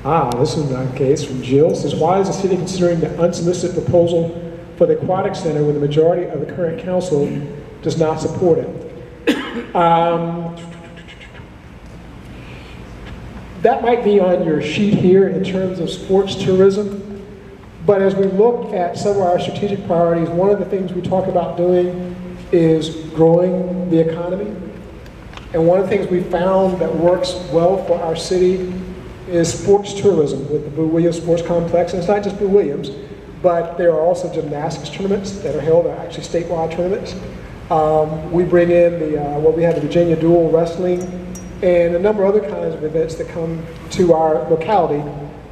This is a case from Jill. It says, why is the city considering the unsolicited proposal for the Aquatics Center when the majority of the current council does not support it? That might be on your sheet here in terms of sports tourism. But as we look at some of our strategic priorities, one of the things we talk about doing is growing the economy. And one of the things we found that works well for our city is sports tourism with the Blue Williams Sports Complex. And it's not just Blue Williams, but there are also gymnastics tournaments that are held, are actually statewide tournaments. We bring in we have the Virginia Dual Wrestling and a number of other kinds of events that come to our locality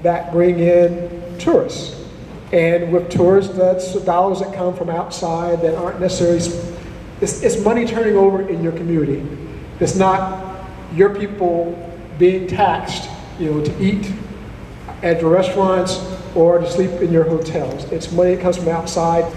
that bring in tourists. And with tourists, that's dollars that come from outside that aren't necessarily, it's money turning over in your community. It's not your people being taxed, to eat at your restaurants or to sleep in your hotels. It's money that comes from outside.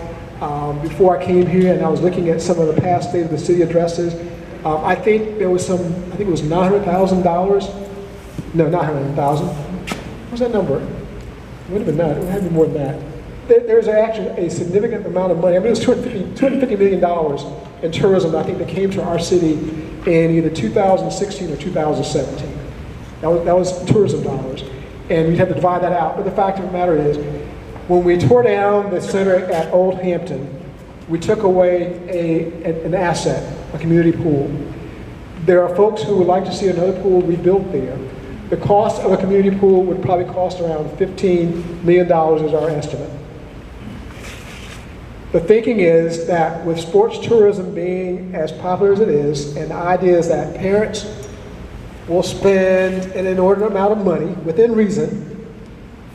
Before I came here and I was looking at some of the past State of the City addresses, I think there was it was $900,000. No, not $100,000. What was that number? It would have been that. It would have been more than that. There's actually a significant amount of money. I mean, it was $250 million in tourism, I think, that came to our city in either 2016 or 2017. That was tourism dollars. And we'd have to divide that out. But the fact of the matter is, when we tore down the center at Old Hampton, we took away an asset, a community pool. There are folks who would like to see another pool rebuilt there. The cost of a community pool would probably cost around $15 million is our estimate. The thinking is that with sports tourism being as popular as it is, and the idea is that parents will spend an inordinate amount of money, within reason,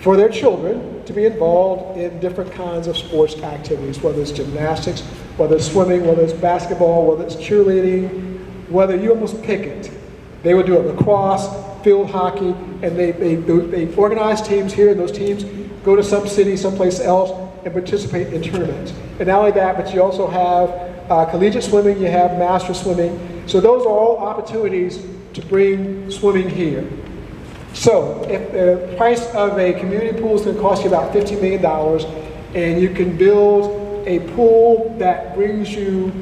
for their children to be involved in different kinds of sports activities, whether it's gymnastics, whether it's swimming, whether it's basketball, whether it's cheerleading, whether you almost pick it. They would do it lacrosse, field hockey, and they organize teams here, and those teams go to some city, someplace else, and participate in tournaments. And not only that, but you also have collegiate swimming, you have master swimming. So those are all opportunities to bring swimming here. So if the price of a community pool is going to cost you about $15 million, and you can build a pool that brings you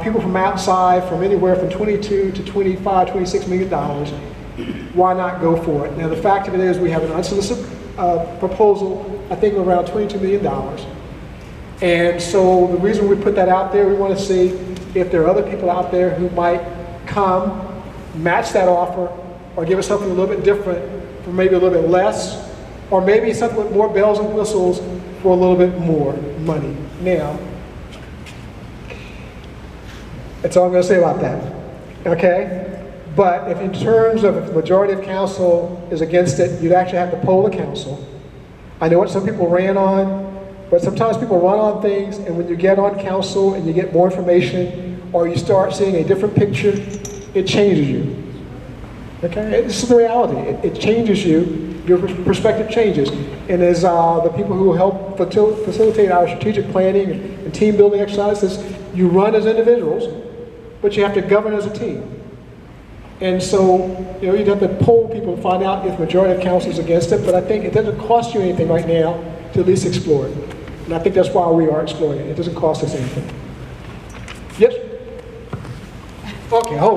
people from outside from anywhere from 22 to 25, $26 million, why not go for it? Now the fact of it is we have an unsolicited proposal, I think around $22 million. And so the reason we put that out there, we want to see if there are other people out there who might come, match that offer, or give us something a little bit different for maybe a little bit less, or maybe something with more bells and whistles for a little bit more money. Now, that's all I'm going to say about that, okay? But if in terms of if the majority of council is against it, you'd actually have to poll the council. I know what some people ran on, but sometimes people run on things, and when you get on council and you get more information, or you start seeing a different picture, it changes you. Okay, this is the reality. It changes you. Your perspective changes. And as the people who help facilitate our strategic planning and team building exercises, you run as individuals, but you have to govern as a team. And so, you'd have to poll people to find out if the majority of council is against it, but I think it doesn't cost you anything right now to at least explore it. And I think that's why we are exploring it. It doesn't cost us anything. Yes? Okay, hold.